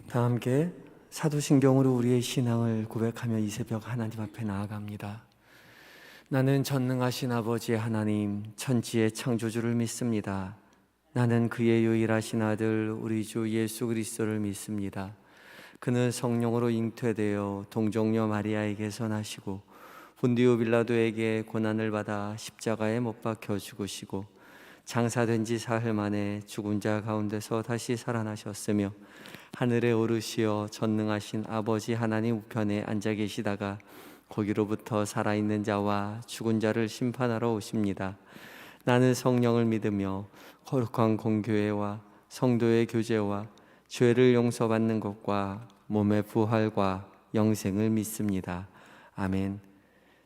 다 함께 사도신경으로 우리의 신앙을 고백하며 이 새벽 하나님 앞에 나아갑니다. 나는 전능하신 아버지 하나님, 천지의 창조주를 믿습니다. 나는 그의 유일하신 아들 우리 주 예수 그리스도를 믿습니다. 그는 성령으로 잉태되어 동정녀 마리아에게서 나시고 본디오 빌라도에게 고난을 받아 십자가에 못 박혀 죽으시고 장사된 지 사흘 만에 죽은 자 가운데서 다시 살아나셨으며 하늘에 오르시어 전능하신 아버지 하나님 우편에 앉아 계시다가 거기로부터 살아있는 자와 죽은 자를 심판하러 오십니다. 나는 성령을 믿으며 거룩한 공교회와 성도의 교제와 죄를 용서받는 것과 몸의 부활과 영생을 믿습니다. 아멘.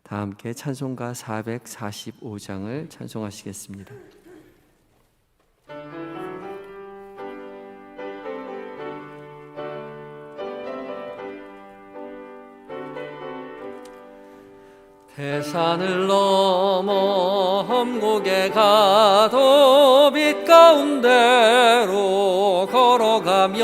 다 함께 찬송가 445장을 찬송하시겠습니다. 대산을 넘어 험곡에 가도 빛 가운데로 걸어가면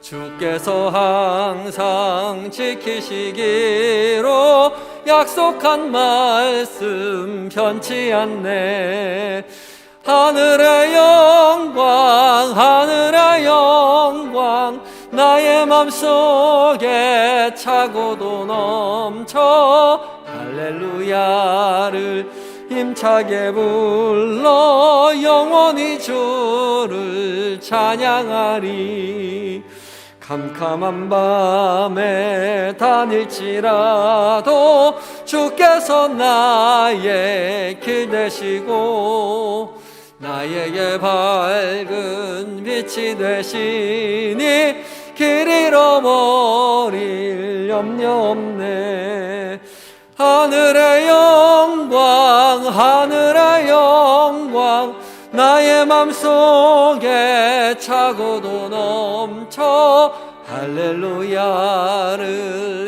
주께서 항상 지키시기로 약속한 말씀 변치 않네. 하늘의 영광 하늘의 영광 나의 맘속에 차고도 넘쳐 할렐루야를 힘차게 불러 영원히 주를 찬양하리. 캄캄한 밤에 다닐지라도 주께서 나의 길 되시고 나에게 밝은 빛이 되시니 길 잃어버릴 염려 없네. 하늘의 영광 하늘의 영광 나의 맘속에 차고도 넘쳐 할렐루야를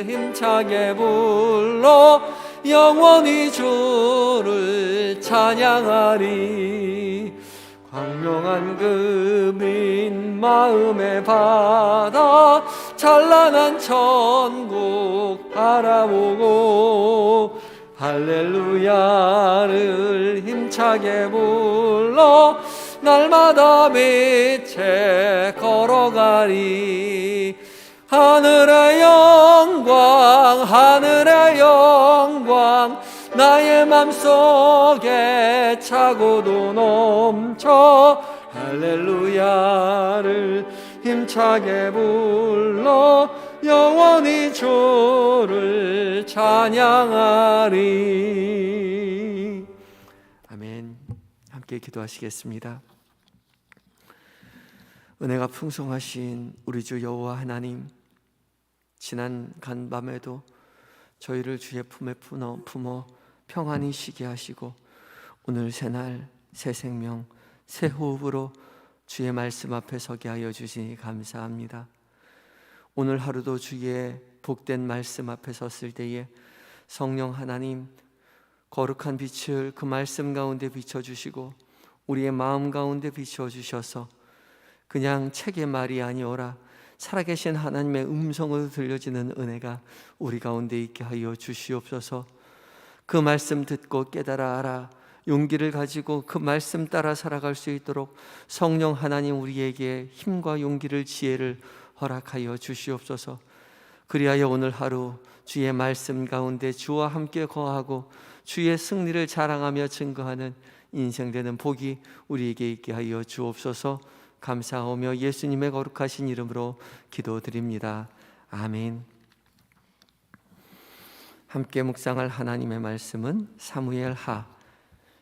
힘차게 불러 영원히 주를 찬양하리. 광명한 그빛 마음에 바다 찬란한 천국 바라보고 할렐루야를 힘차게 불러 날마다 빛에 걸어가리. 하늘의 영광 하늘의 영광 나의 맘속에 차고도 넘쳐 할렐루야를 힘차게 불러 영원히 주를 찬양하리. 아멘. 함께 기도하시겠습니다. 은혜가 풍성하신 우리 주 여호와 하나님, 지난 간밤에도 저희를 주의 품에 품어 평안히 쉬게 하시고 오늘 새날 새 생명 새 호흡으로 주의 말씀 앞에 서게 하여 주시니 감사합니다. 오늘 하루도 주의 복된 말씀 앞에 섰을 때에 성령 하나님 거룩한 빛을 그 말씀 가운데 비춰주시고 우리의 마음 가운데 비춰주셔서 그냥 책의 말이 아니오라 살아계신 하나님의 음성으로 들려지는 은혜가 우리 가운데 있게 하여 주시옵소서. 그 말씀 듣고 깨달아 알아 용기를 가지고 그 말씀 따라 살아갈 수 있도록 성령 하나님 우리에게 힘과 용기를 지혜를 허락하여 주시옵소서. 그리하여 오늘 하루 주의 말씀 가운데 주와 함께 거하고 주의 승리를 자랑하며 증거하는 인생되는 복이 우리에게 있게 하여 주옵소서. 감사하며 예수님의 거룩하신 이름으로 기도드립니다. 아멘. 함께 묵상할 하나님의 말씀은 사무엘하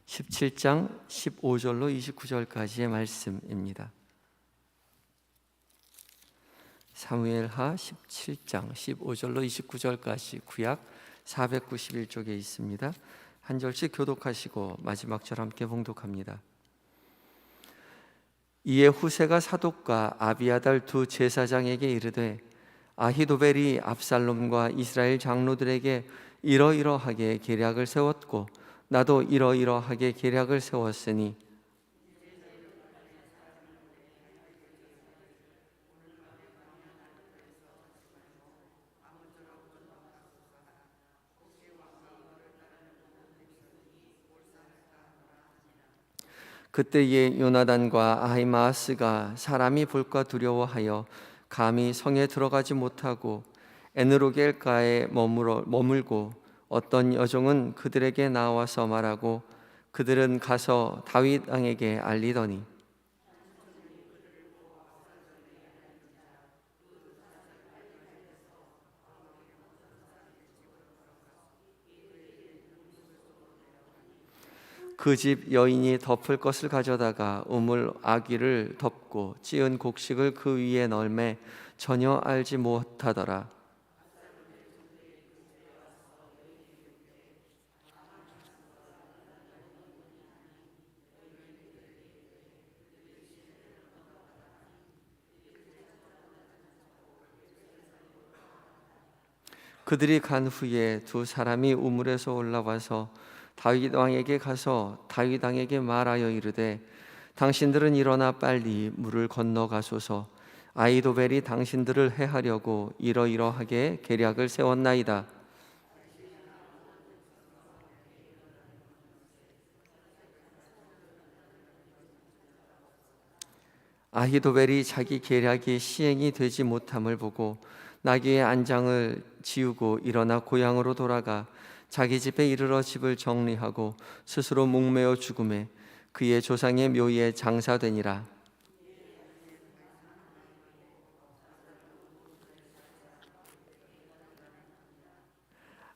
17장 15절로 29절까지의 말씀입니다. 사무엘하 17장 15절로 29절까지 구약 491쪽에 있습니다. 한 절씩 교독하시고 마지막 절 함께 봉독합니다. 이에 후세가 사독과 아비아달 두 제사장에게 이르되 아히도벨이 압살롬과 이스라엘 장로들에게 이러이러하게 계략을 세웠고 나도 이러이러하게 계략을 세웠으니 그때에 요나단과 아히마아스가 사람이 볼까 두려워하여 감히 성에 들어가지 못하고 에느로겔가에 머물고 어떤 여종은 그들에게 나와서 말하고 그들은 가서 다윗 왕에게 알리더니 그 집 여인이 덮을 것을 가져다가 우물 아귀를 덮고 찌은 곡식을 그 위에 널매 전혀 알지 못하더라. 그들이 간 후에 두 사람이 우물에서 올라와서 다윗 왕에게 가서 다윗 왕에게 말하여 이르되 당신들은 일어나 빨리 물을 건너가소서. 아히도벨이 당신들을 해하려고 이러이러하게 계략을 세웠나이다. 아히도벨이 자기 계략이 시행이 되지 못함을 보고 나귀의 안장을 지우고 일어나 고향으로 돌아가 자기 집에 이르러 집을 정리하고 스스로 목매어 죽음에 그의 조상의 묘에 장사되니라.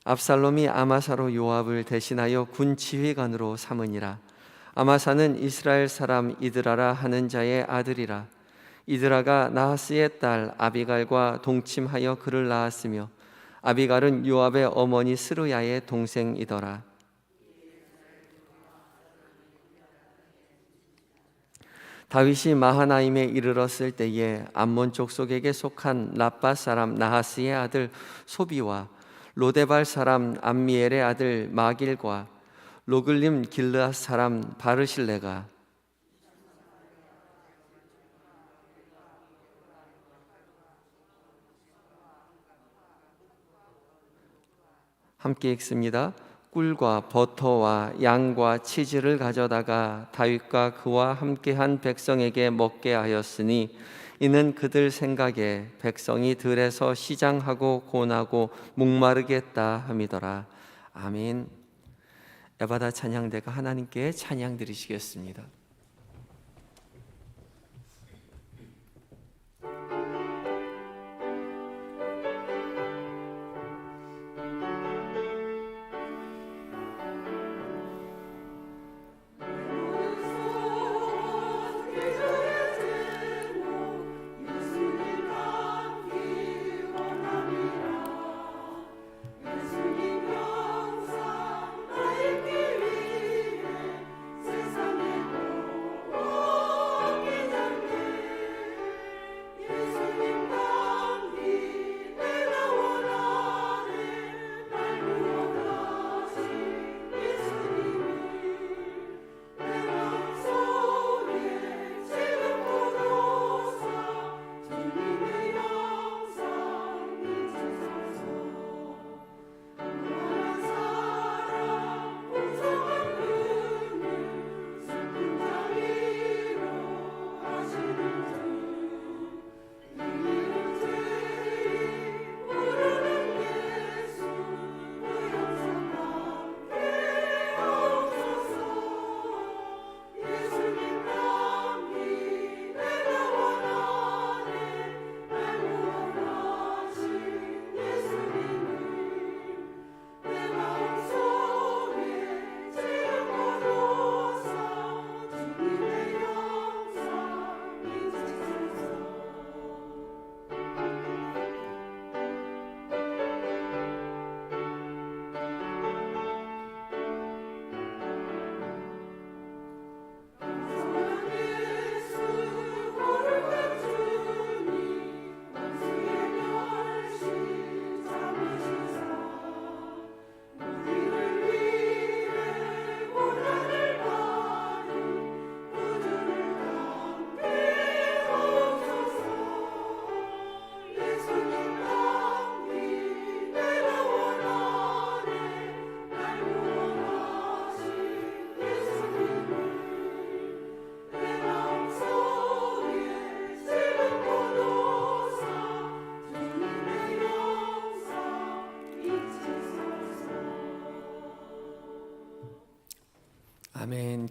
압살롬이 아마사로 요압을 대신하여 군 지휘관으로 삼으니라. 아마사는 이스라엘 사람 이드라라 하는 자의 아들이라. 이드라가 나하스의 딸 아비갈과 동침하여 그를 낳았으며 아비갈은 요압의 어머니 스루야의 동생이더라. 다윗이 마하나임에 이르렀을 때에 암몬 족속에게 속한 라빠 사람 나하스의 아들 소비와 로데발 사람 암미엘의 아들 마길과 로글림 길르앗 사람 바르실레가 함께 읽습니다. 꿀과 버터와 양과 치즈를 가져다가 다윗과 그와 함께한 백성에게 먹게 하였으니 이는 그들 생각에 백성이 들에서 시장하고 고나고 목마르겠다 함이더라. 아멘. 에바다 찬양대가 하나님께 찬양 드리시겠습니다.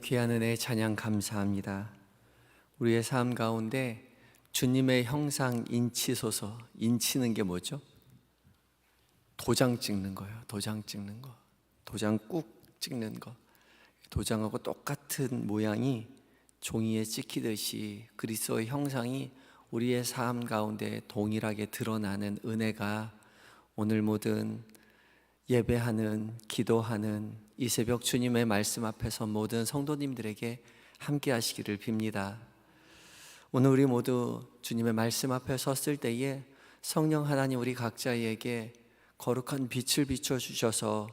귀한 은혜 찬양 감사합니다. 우리의 삶 가운데 주님의 형상 인치소서. 인치는 게 뭐죠? 도장 찍는 거예요. 도장 찍는 거. 도장 꾹 찍는 거. 도장하고 똑같은 모양이 종이에 찍히듯이 그리스도의 형상이 우리의 삶 가운데 동일하게 드러나는 은혜가 오늘 모든 예배하는, 기도하는 이 새벽 주님의 말씀 앞에서 모든 성도님들에게 함께 하시기를 빕니다. 오늘 우리 모두 주님의 말씀 앞에 섰을 때에 성령 하나님 우리 각자에게 거룩한 빛을 비춰주셔서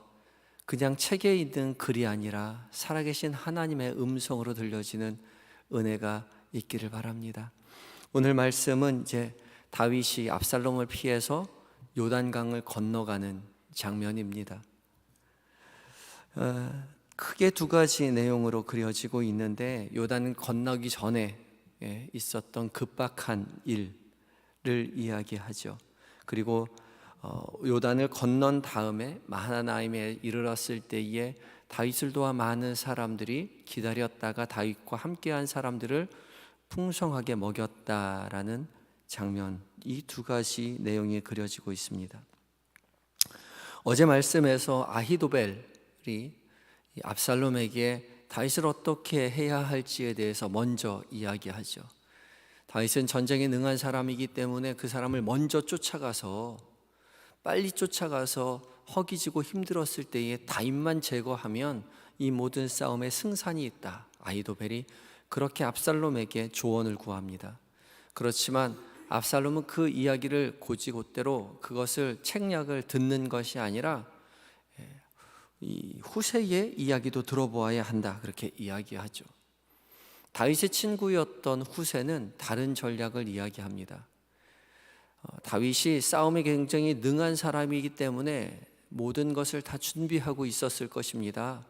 그냥 책에 있는 글이 아니라 살아계신 하나님의 음성으로 들려지는 은혜가 있기를 바랍니다. 오늘 말씀은 이제 다윗이 압살롬을 피해서 요단강을 건너가는 장면입니다. 크게 두 가지 내용으로 그려지고 있는데, 요단 건너기 전에 있었던 급박한 일을 이야기하죠. 그리고 요단을 건넌 다음에 마하나임에 이르렀을 때에 다윗을 도와 많은 사람들이 기다렸다가 다윗과 함께한 사람들을 풍성하게 먹였다라는 장면, 이 두 가지 내용이 그려지고 있습니다. 어제 말씀에서 아히도벨이 압살롬에게 다윗을 어떻게 해야 할지에 대해서 먼저 이야기하죠. 다윗은 전쟁에 능한 사람이기 때문에 그 사람을 먼저 쫓아가서 빨리 쫓아가서 허기지고 힘들었을 때에 다윗만 제거하면 이 모든 싸움에 승산이 있다. 아히도벨이 그렇게 압살롬에게 조언을 구합니다. 그렇지만 압살롬은 그 이야기를 곧이곧대로 그것을 책략을 듣는 것이 아니라 이 후세의 이야기도 들어보아야 한다, 그렇게 이야기하죠. 다윗의 친구였던 후세는 다른 전략을 이야기합니다. 다윗이 싸움에 굉장히 능한 사람이기 때문에 모든 것을 다 준비하고 있었을 것입니다.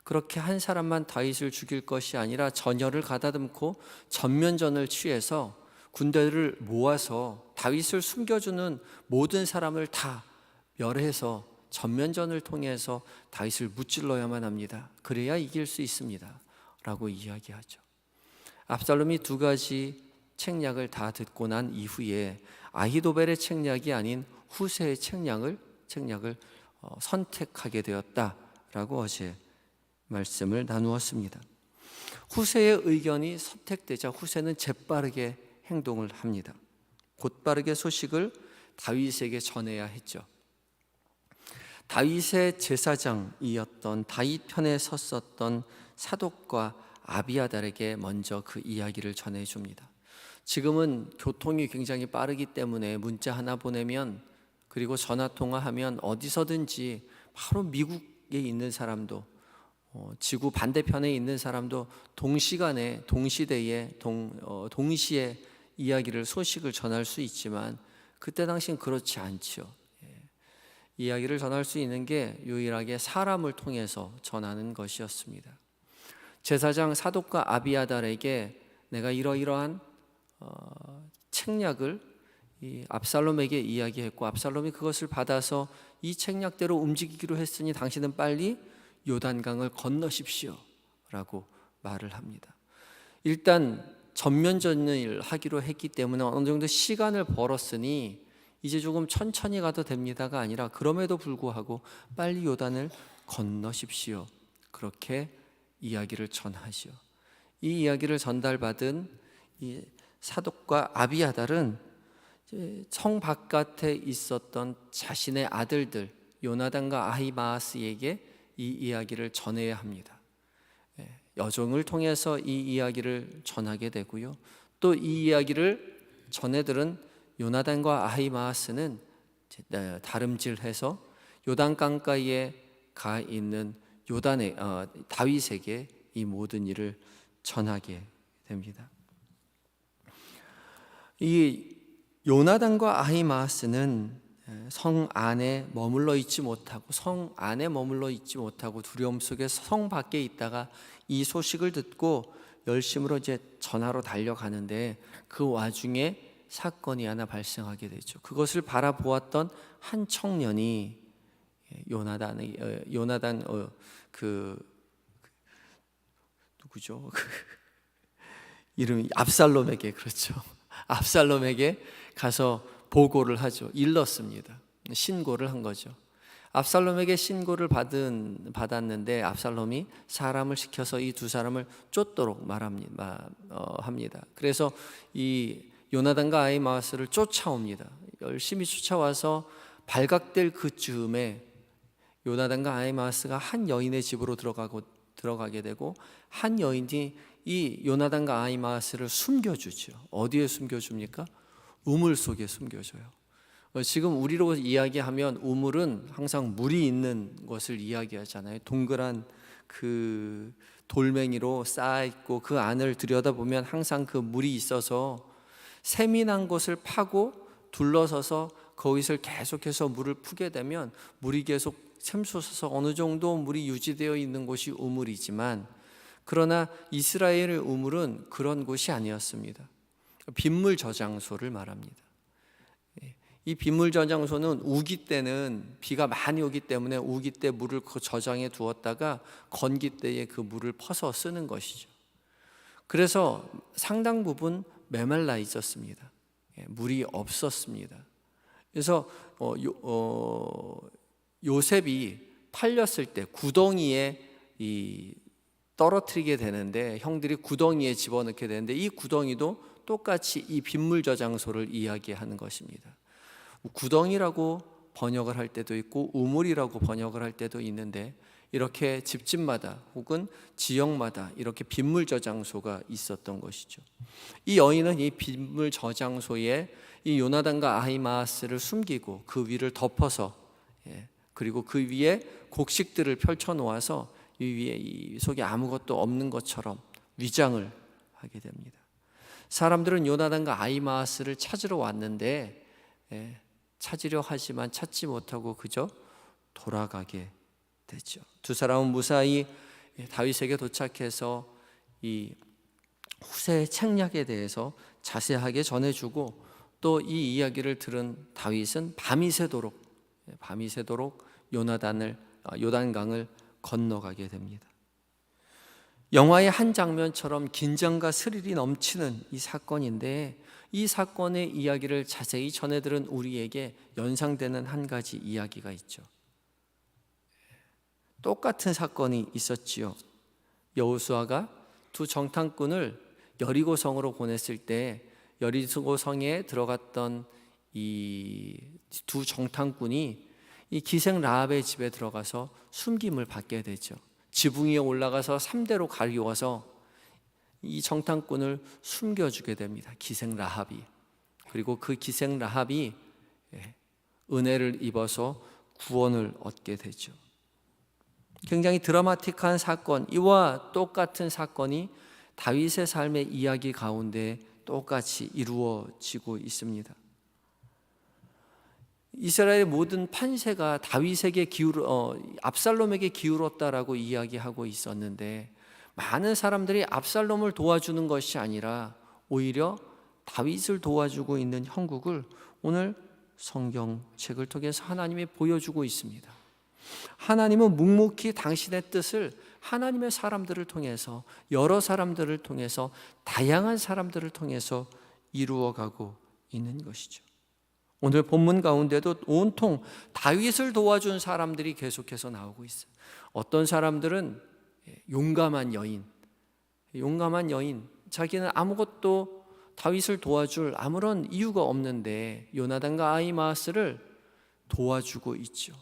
그렇게 한 사람만 다윗을 죽일 것이 아니라 전열을 가다듬고 전면전을 취해서 군대를 모아서 다윗을 숨겨주는 모든 사람을 다 멸해서 전면전을 통해서 다윗을 무찔러야만 합니다. 그래야 이길 수 있습니다 라고 이야기하죠. 압살롬이 두 가지 책략을 다 듣고 난 이후에 아히도벨의 책략이 아닌 후세의 책략을 선택하게 되었다라고 어제 말씀을 나누었습니다. 후세의 의견이 선택되자 후세는 재빠르게 행동을 합니다. 곧바르게 소식을 다윗에게 전해야 했죠. 다윗의 제사장이었던 다윗 편에 섰었던 사독과 아비아달에게 먼저 그 이야기를 전해줍니다. 지금은 교통이 굉장히 빠르기 때문에 문자 하나 보내면, 그리고 전화 통화하면 어디서든지 바로 미국에 있는 사람도 지구 반대편에 있는 사람도 동시간에 동시대에 동시에 이야기를 소식을 전할 수 있지만 그때 당시엔 그렇지 않죠. 이야기를 전할 수 있는 게 유일하게 사람을 통해서 전하는 것이었습니다. 제사장 사독과 아비아달에게 내가 이러이러한 책략을 이 압살롬에게 이야기했고 압살롬이 그것을 받아서 이 책략대로 움직이기로 했으니 당신은 빨리 요단강을 건너십시오 라고 말을 합니다. 일단 전면전을 하기로 했기 때문에 어느 정도 시간을 벌었으니 이제 조금 천천히 가도 됩니다가 아니라 그럼에도 불구하고 빨리 요단을 건너십시오, 그렇게 이야기를 전하시오. 이 이야기를 전달받은 이 사독과 아비아달은 성 바깥에 있었던 자신의 아들들 요나단과 아히마아스에게 이 이야기를 전해야 합니다. 여종을 통해서 이 이야기를 전하게 되고요. 또 이 이야기를 전해들은 요나단과 아히마아스는 다름질해서 요단 강가에 가 있는 다윗에게 이 모든 일을 전하게 됩니다. 이 요나단과 아히마아스는 성 안에 머물러 있지 못하고 두려움 속에 성 밖에 있다가 이 소식을 듣고 열심으로 이제 전하러 달려가는데 그 와중에 사건이 하나 발생하게 되죠. 그것을 바라보았던 한 청년이 누구죠? 이름이 압살롬에게, 그렇죠. 압살롬에게 가서 보고를 하죠. 일렀습니다. 신고를 한 거죠. 압살롬에게 신고를 받았는데 압살롬이 사람을 시켜서 이 두 사람을 쫓도록 합니다. 그래서 이 요나단과 아히마아스를 쫓아옵니다. 열심히 쫓아와서 발각될 그즈음에 요나단과 아히마아스가 한 여인의 집으로 들어가게 되고, 한 여인이 이 요나단과 아히마아스를 숨겨주죠. 어디에 숨겨줍니까? 우물 속에 숨겨줘요. 지금 우리로 이야기하면 우물은 항상 물이 있는 것을 이야기하잖아요. 동그란 그 돌멩이로 쌓아있고 그 안을 들여다보면 항상 그 물이 있어서 샘이 난 곳을 파고 둘러서서 거기서 계속해서 물을 푸게 되면 물이 계속 샘솟아서 어느 정도 물이 유지되어 있는 곳이 우물이지만, 그러나 이스라엘의 우물은 그런 곳이 아니었습니다. 빗물 저장소를 말합니다. 이 빗물 저장소는 우기 때는 비가 많이 오기 때문에 우기 때 물을 저장해 두었다가 건기 때에 그 물을 퍼서 쓰는 것이죠. 그래서 상당 부분 메말라 있었습니다. 물이 없었습니다. 그래서 요셉이 팔렸을 때 구덩이에 떨어뜨리게 되는데, 형들이 구덩이에 집어넣게 되는데, 이 구덩이도 똑같이 이 빗물 저장소를 이야기하는 것입니다. 구덩이라고 번역을 할 때도 있고 우물이라고 번역을 할 때도 있는데, 이렇게 집집마다 혹은 지역마다 이렇게 빗물 저장소가 있었던 것이죠. 이 여인은 이 빗물 저장소에 이 요나단과 아히마아스를 숨기고 그 위를 덮어서, 그리고 그 위에 곡식들을 펼쳐 놓아서 이 위에 이 속에 아무것도 없는 것처럼 위장을 하게 됩니다. 사람들은 요나단과 아히마아스를 찾으러 왔는데, 찾으려 하지만 찾지 못하고 그저 돌아가게 되죠. 두 사람은 무사히 다윗에게 도착해서 이 후세의 책략에 대해서 자세하게 전해주고, 또 이 이야기를 들은 다윗은 밤이 새도록 요단강을 건너가게 됩니다. 영화의 한 장면처럼 긴장과 스릴이 넘치는 이 사건인데, 이 사건의 이야기를 자세히 전해들은 우리에게 연상되는 한 가지 이야기가 있죠. 똑같은 사건이 있었지요. 여호수아가 두 정탐꾼을 여리고성으로 보냈을 때, 여리고성에 들어갔던 이 두 정탐꾼이 이 기생 라합의 집에 들어가서 숨김을 받게 되죠. 지붕 위에 올라가서 3대로 가리워서 이 정탐꾼을 숨겨주게 됩니다. 기생 라합이. 그리고 그 기생 라합이 은혜를 입어서 구원을 얻게 되죠. 굉장히 드라마틱한 사건, 이와 똑같은 사건이 다윗의 삶의 이야기 가운데 똑같이 이루어지고 있습니다. 이스라엘의 모든 판세가 다윗에게 압살롬에게 기울었다라고 이야기하고 있었는데, 많은 사람들이 압살롬을 도와주는 것이 아니라 오히려 다윗을 도와주고 있는 형국을 오늘 성경책을 통해서 하나님이 보여주고 있습니다. 하나님은 묵묵히 당신의 뜻을 하나님의 사람들을 통해서, 여러 사람들을 통해서, 다양한 사람들을 통해서 이루어가고 있는 것이죠. 오늘 본문 가운데도 온통 다윗을 도와준 사람들이 계속해서 나오고 있어요. 어떤 사람들은 용감한 여인, 자기는 아무것도 다윗을 도와줄 아무런 이유가 없는데 요나단과 아히마아스를 도와주고 있죠.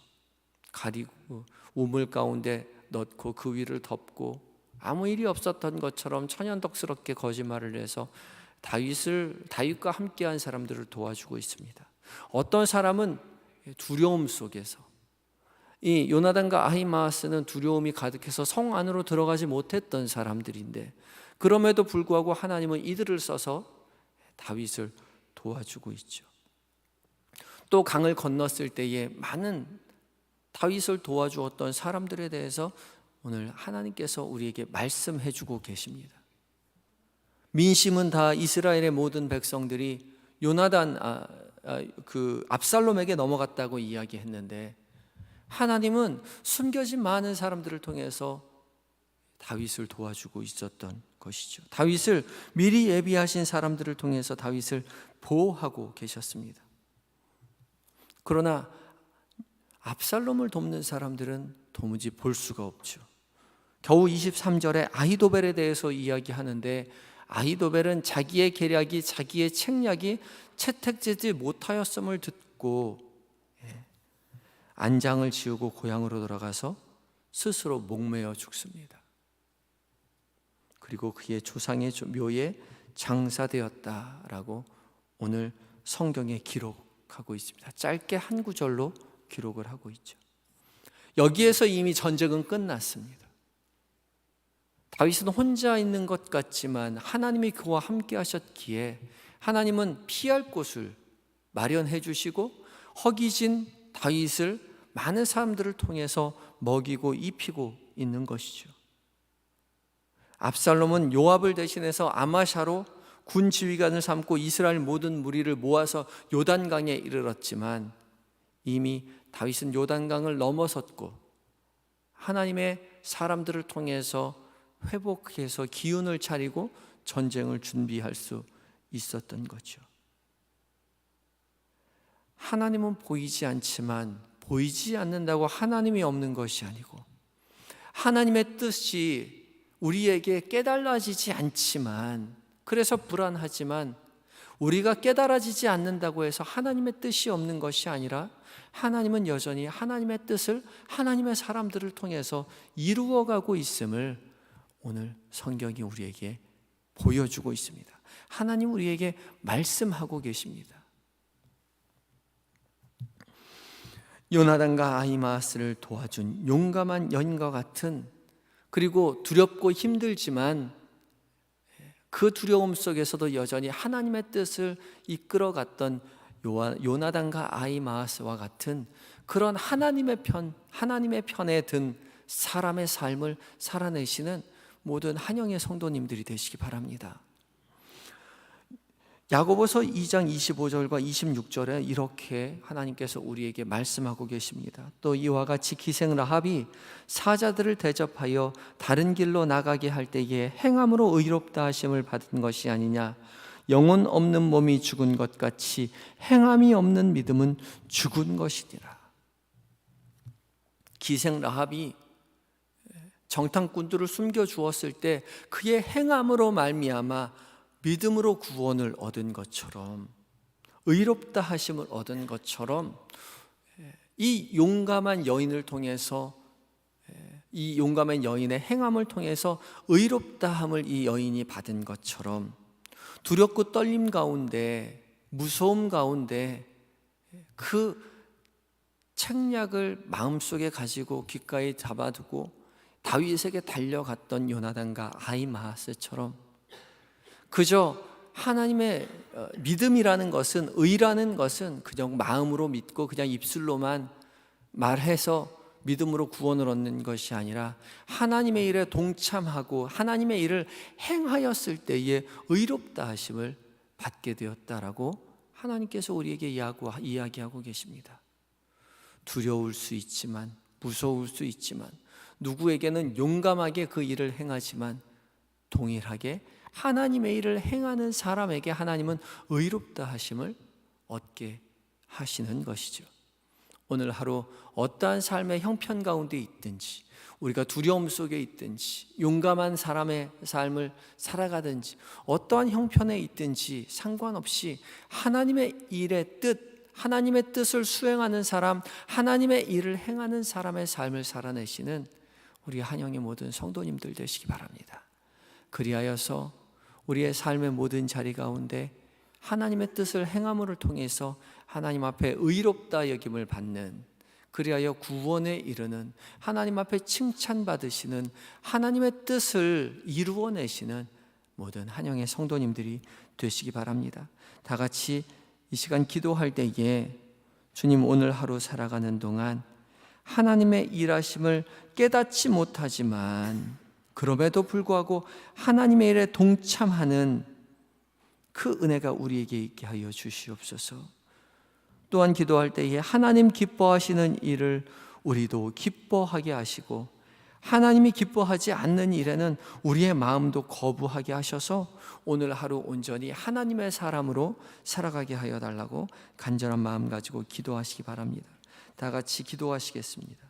가리고 우물 가운데 넣고 그 위를 덮고 아무 일이 없었던 것처럼 천연덕스럽게 거짓말을 해서 다윗과 함께한 사람들을 도와주고 있습니다. 어떤 사람은 두려움 속에서, 이 요나단과 아히마아스는 두려움이 가득해서 성 안으로 들어가지 못했던 사람들인데, 그럼에도 불구하고 하나님은 이들을 써서 다윗을 도와주고 있죠. 또 강을 건넜을 때에 많은 다윗을 도와주었던 사람들에 대해서 오늘 하나님께서 우리에게 말씀해 주고 계십니다. 민심은 다 이스라엘의 모든 백성들이 요나단 압살롬에게 넘어갔다고 이야기했는데, 하나님은 숨겨진 많은 사람들을 통해서 다윗을 도와주고 있었던 것이죠. 다윗을 미리 예비하신 사람들을 통해서 다윗을 보호하고 계셨습니다. 그러나 압살롬을 돕는 사람들은 도무지 볼 수가 없죠. 겨우 23절에 아히도벨에 대해서 이야기하는데, 아히도벨은 자기의 계략이, 자기의 책략이 채택되지 못하였음을 듣고 안장을 지우고 고향으로 돌아가서 스스로 목매어 죽습니다. 그리고 그의 조상의 묘에 장사되었다라고 오늘 성경에 기록하고 있습니다. 짧게 한 구절로 기록을 하고 있죠. 여기에서 이미 전쟁은 끝났습니다. 다윗은 혼자 있는 것 같지만 하나님이 그와 함께 하셨기에 하나님은 피할 곳을 마련해 주시고 허기진 다윗을 많은 사람들을 통해서 먹이고 입히고 있는 것이죠. 압살롬은 요압을 대신해서 아마샤로 군 지휘관을 삼고 이스라엘 모든 무리를 모아서 요단강에 이르렀지만 이미 다윗은 요단강을 넘어섰고 하나님의 사람들을 통해서 회복해서 기운을 차리고 전쟁을 준비할 수 있었던 거죠. 하나님은 보이지 않지만 보이지 않는다고 하나님이 없는 것이 아니고, 하나님의 뜻이 우리에게 깨달아지지 않지만, 그래서 불안하지만 우리가 깨달아지지 않는다고 해서 하나님의 뜻이 없는 것이 아니라 하나님은 여전히 하나님의 뜻을 하나님의 사람들을 통해서 이루어가고 있음을 오늘 성경이 우리에게 보여주고 있습니다. 하나님 우리에게 말씀하고 계십니다. 요나단과 아히마아스를 도와준 용감한 여인과 같은, 그리고 두렵고 힘들지만 그 두려움 속에서도 여전히 하나님의 뜻을 이끌어갔던 요나단과 아히마아스와 같은 그런 하나님의 편에 든 사람의 삶을 살아내시는 모든 한영의 성도님들이 되시기 바랍니다. 야고보서 2장 25절과 26절에 이렇게 하나님께서 우리에게 말씀하고 계십니다. 또 이와 같이 기생 라합이 사자들을 대접하여 다른 길로 나가게 할 때에 행함으로 의롭다 하심을 받은 것이 아니냐. 영혼 없는 몸이 죽은 것 같이 행함이 없는 믿음은 죽은 것이니라. 기생 라합이 정탐꾼들을 숨겨 주었을 때 그의 행함으로 말미암아 믿음으로 구원을 얻은 것처럼, 의롭다 하심을 얻은 것처럼, 이 용감한 여인을 통해서, 이 용감한 여인의 행함을 통해서 의롭다함을 이 여인이 받은 것처럼, 두렵고 떨림 가운데, 무서움 가운데 그 책략을 마음속에 가지고 귓가에 잡아두고 다윗에게 달려갔던 요나단과 아히마아스처럼 그저 하나님의 믿음이라는 것은, 의라는 것은 그냥 마음으로 믿고 그냥 입술로만 말해서 믿음으로 구원을 얻는 것이 아니라 하나님의 일에 동참하고 하나님의 일을 행하였을 때에 의롭다 하심을 받게 되었다라고 하나님께서 우리에게 이야기하고 계십니다. 두려울 수 있지만, 무서울 수 있지만, 누구에게는 용감하게 그 일을 행하지만 동일하게 하나님의 일을 행하는 사람에게 하나님은 의롭다 하심을 얻게 하시는 것이죠. 오늘 하루 어떠한 삶의 형편 가운데 있든지, 우리가 두려움 속에 있든지, 용감한 사람의 삶을 살아가든지, 어떠한 형편에 있든지 상관없이 하나님의 일의 뜻, 하나님의 뜻을 수행하는 사람, 하나님의 일을 행하는 사람의 삶을 살아내시는 우리 한영의 모든 성도님들 되시기 바랍니다. 그리하여서 우리의 삶의 모든 자리 가운데 하나님의 뜻을 행함을 통해서 하나님 앞에 의롭다 여김을 받는, 그리하여 구원에 이르는, 하나님 앞에 칭찬받으시는, 하나님의 뜻을 이루어내시는 모든 한영의 성도님들이 되시기 바랍니다. 다 같이 이 시간 기도할 때에 주님, 오늘 하루 살아가는 동안 하나님의 일하심을 깨닫지 못하지만 그럼에도 불구하고 하나님의 일에 동참하는 그 은혜가 우리에게 있게 하여 주시옵소서. 또한 기도할 때에 하나님 기뻐하시는 일을 우리도 기뻐하게 하시고 하나님이 기뻐하지 않는 일에는 우리의 마음도 거부하게 하셔서 오늘 하루 온전히 하나님의 사람으로 살아가게 하여 달라고 간절한 마음 가지고 기도하시기 바랍니다. 다 같이 기도하시겠습니다.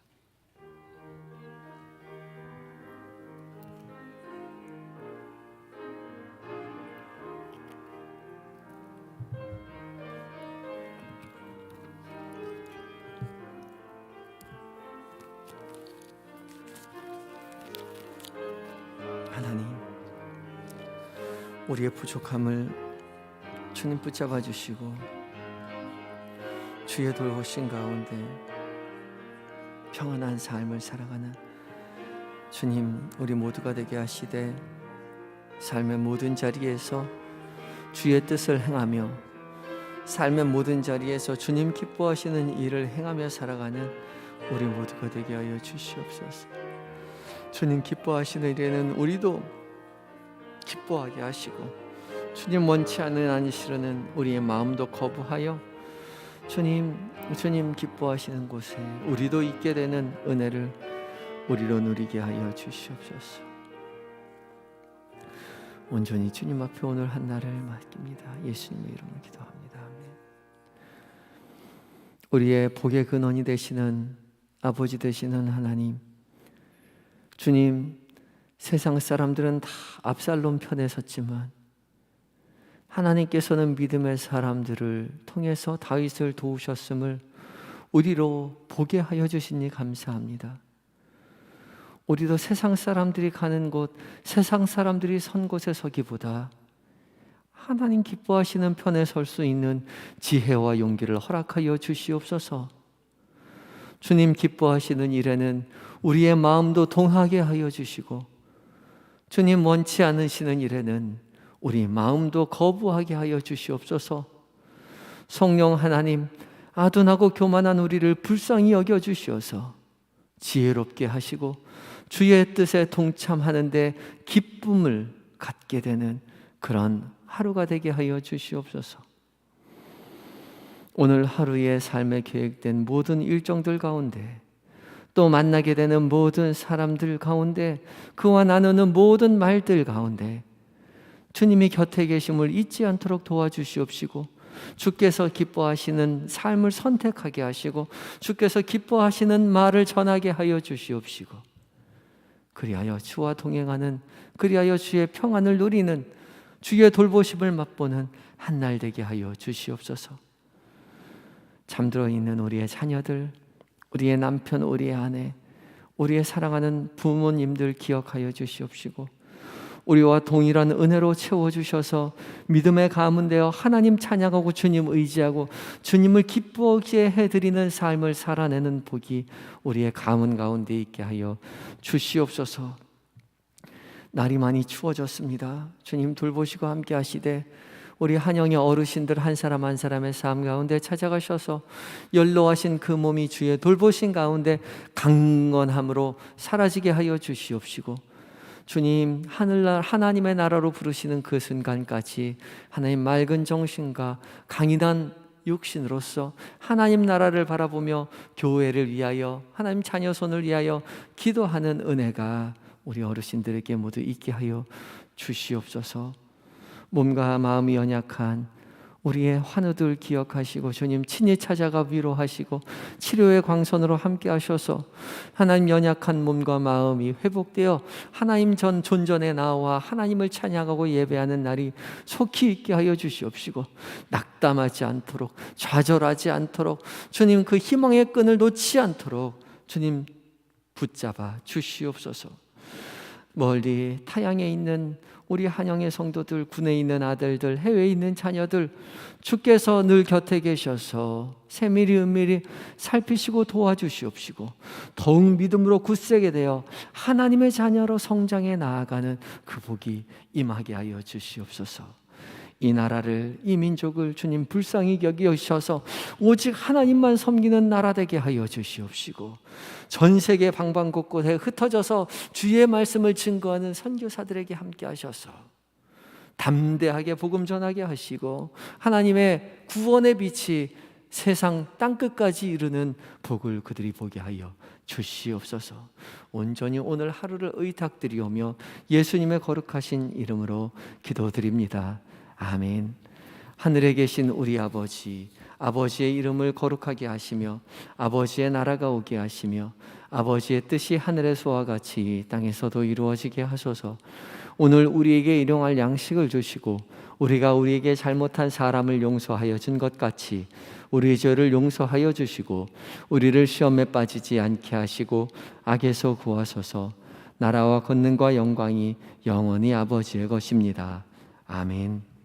하나님, 우리의 부족함을 주님 붙잡아 주시고 주의 돌보신 가운데 평안한 삶을 살아가는 주님, 우리 모두가 되게 하시되 삶의 모든 자리에서 주의 뜻을 행하며 삶의 모든 자리에서 주님 기뻐하시는 일을 행하며 살아가는 우리 모두가 되게 하여 주시옵소서. 주님 기뻐하시는 일에는 우리도 기뻐하게 하시고 주님 원치 않는 아니 싫어는 우리의 마음도 거부하여 주님 기뻐하시는 곳에 우리도 있게 되는 은혜를 우리로 누리게 하여 주시옵소서. 온전히 주님 앞에 오늘 한 날을 맡깁니다. 예수님의 이름으로 기도합니다. 아멘. 우리의 복의 근원이 되시는 아버지 되시는 하나님, 주님, 세상 사람들은 다 압살롬 편에 섰지만 하나님께서는 믿음의 사람들을 통해서 다윗을 도우셨음을 우리로 보게 하여 주시니 감사합니다. 우리도 세상 사람들이 가는 곳, 세상 사람들이 선 곳에 서기보다 하나님 기뻐하시는 편에 설 수 있는 지혜와 용기를 허락하여 주시옵소서. 주님 기뻐하시는 일에는 우리의 마음도 동하게 하여 주시고 주님 원치 않으시는 일에는 우리 마음도 거부하게 하여 주시옵소서. 성령 하나님, 아둔하고 교만한 우리를 불쌍히 여겨 주시어서 지혜롭게 하시고 주의 뜻에 동참하는 데 기쁨을 갖게 되는 그런 하루가 되게 하여 주시옵소서. 오늘 하루의 삶에 계획된 모든 일정들 가운데 또 만나게 되는 모든 사람들 가운데 그와 나누는 모든 말들 가운데 주님이 곁에 계심을 잊지 않도록 도와주시옵시고 주께서 기뻐하시는 삶을 선택하게 하시고 주께서 기뻐하시는 말을 전하게 하여 주시옵시고 그리하여 주와 동행하는, 그리하여 주의 평안을 누리는, 주의 돌보심을 맛보는 한 날 되게 하여 주시옵소서. 잠들어 있는 우리의 자녀들, 우리의 남편, 우리의 아내, 우리의 사랑하는 부모님들 기억하여 주시옵시고 우리와 동일한 은혜로 채워주셔서 믿음의 가문 되어 하나님 찬양하고 주님 의지하고 주님을 기쁘게 해드리는 삶을 살아내는 복이 우리의 가문 가운데 있게 하여 주시옵소서. 날이 많이 추워졌습니다. 주님 돌보시고 함께 하시되 우리 한영의 어르신들 한 사람 한 사람의 삶 가운데 찾아가셔서 연로하신 그 몸이 주의 돌보신 가운데 강건함으로 사라지게 하여 주시옵시고 주님, 하늘날 하나님의 나라로 부르시는 그 순간까지 하나님 맑은 정신과 강인한 육신으로서 하나님 나라를 바라보며 교회를 위하여 하나님 자녀 손을 위하여 기도하는 은혜가 우리 어르신들에게 모두 있게 하여 주시옵소서. 몸과 마음이 연약한 우리의 환우들 기억하시고 주님 친히 찾아가 위로하시고 치료의 광선으로 함께 하셔서 하나님 연약한 몸과 마음이 회복되어 하나님 전 존전에 나와 하나님을 찬양하고 예배하는 날이 속히 있게 하여 주시옵시고 낙담하지 않도록 좌절하지 않도록 주님 그 희망의 끈을 놓지 않도록 주님 붙잡아 주시옵소서. 멀리 타향에 있는 우리 한영의 성도들, 군에 있는 아들들, 해외에 있는 자녀들 주께서 늘 곁에 계셔서 세밀히 은밀히 살피시고 도와주시옵시고 더욱 믿음으로 굳세게 되어 하나님의 자녀로 성장해 나아가는 그 복이 임하게 하여 주시옵소서. 이 나라를, 이 민족을 주님 불쌍히 여기셔서 오직 하나님만 섬기는 나라 되게 하여 주시옵시고 전 세계 방방곳곳에 흩어져서 주의 말씀을 증거하는 선교사들에게 함께 하셔서 담대하게 복음 전하게 하시고 하나님의 구원의 빛이 세상 땅끝까지 이르는 복을 그들이 보게 하여 주시옵소서. 온전히 오늘 하루를 의탁드리오며 예수님의 거룩하신 이름으로 기도드립니다. 아멘. 하늘에 계신 우리 아버지, 아버지의 이름을 거룩하게 하시며 아버지의 나라가 오게 하시며 아버지의 뜻이 하늘에서와 같이 땅에서도 이루어지게 하소서. 오늘 우리에게 일용할 양식을 주시고 우리가 우리에게 잘못한 사람을 용서하여 준 것 같이 우리의 죄를 용서하여 주시고 우리를 시험에 빠지지 않게 하시고 악에서 구하소서. 나라와 권능과 영광이 영원히 아버지의 것입니다. 아멘.